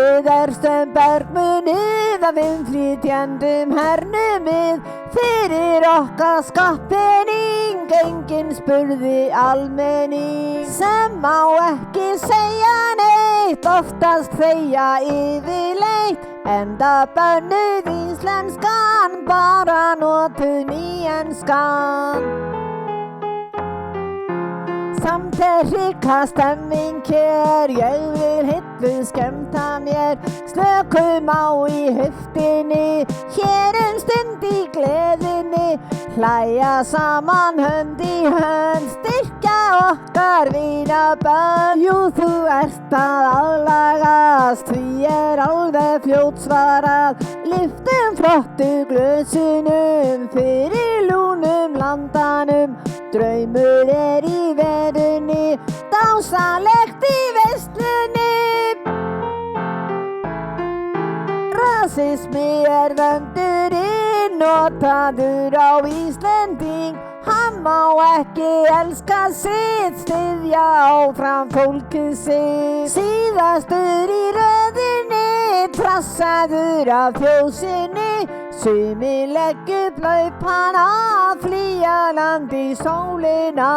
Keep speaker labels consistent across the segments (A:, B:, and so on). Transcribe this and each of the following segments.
A: Við erstum bergmunið af innflytjendum hernumið. Fyrir okkar skattpening, enginn spurði almenning. Sem má ekki segja neitt, oftast þegja yfirleitt. Enda bönnuð íslenskan, bara notuð nýjenskan. Samt ríka stemming hér, ég vil hillu skemmta mér. Slökum á í höftinni, hér stund í gleðinni. Hlæja saman hönd í hönd, styrkja okkar vinabönd. Jú, þú ert að aðlagast, því alveg fljótt svarað. Lyftum flottu glösunum, fyrir lúnum landanum. Draumur í verunni, dásalegt í veislunni. Rasismi vöndurinn, notaður á Íslending. Hann má ekki elska sitt, styðja áfram fólkið sitt. Síðastur í röðinni, trassaður af þjóðsinni. Sumir leggja upp laupana, flýja land í sólina.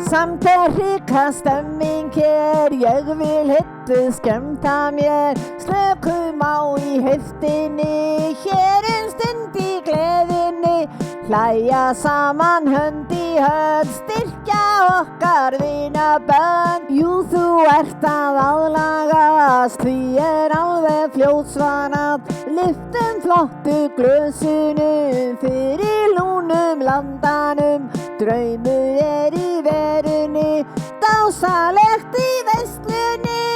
A: Samt ríka stemming hér, ég vil hillu skemmta mér. Slökum á í höftinni, hér stund í gleðinni. Hlæja saman hönd í hönd, styrkja okkar vinabönd. Jú, þú ert að aðlagast, því alveg fljótt svarað. Lyftum flottu glösunum, fyrir lúnum landanum. Draumur í verunni, dásalegt í veislunni.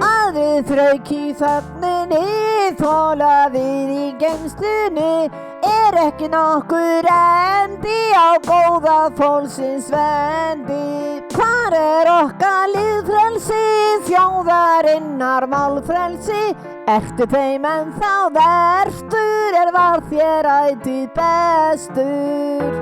A: Aðrir þrauk í þögninni, þola við í geymslunni. Ekki nokkur endi á góða fólksins vendi. Hvar okkar lýðfrelsi, þjóðarinnar málfrelsi? Ertu þeim ennþá verstur, var þér ætíð bestur?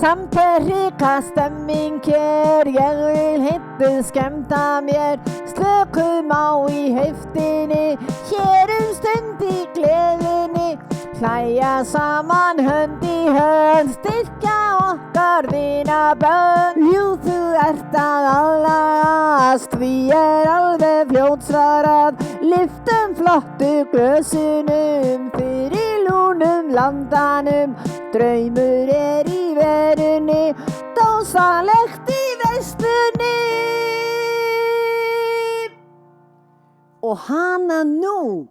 A: Samt ríka stemming hér, ég vil hillu skemmta mér. Slökum á í höftinni, hér stund í gleðinni. Hlæja saman hönd í hönd, styrkja okkar vinabönd. Jú, þú ert að aðlagast, því alveg fljótt svarað. Lyftum flottu glösunum, fyrir lúnum landanum. Draumur í verunni, dásalegt í veislunni. Og hana nú.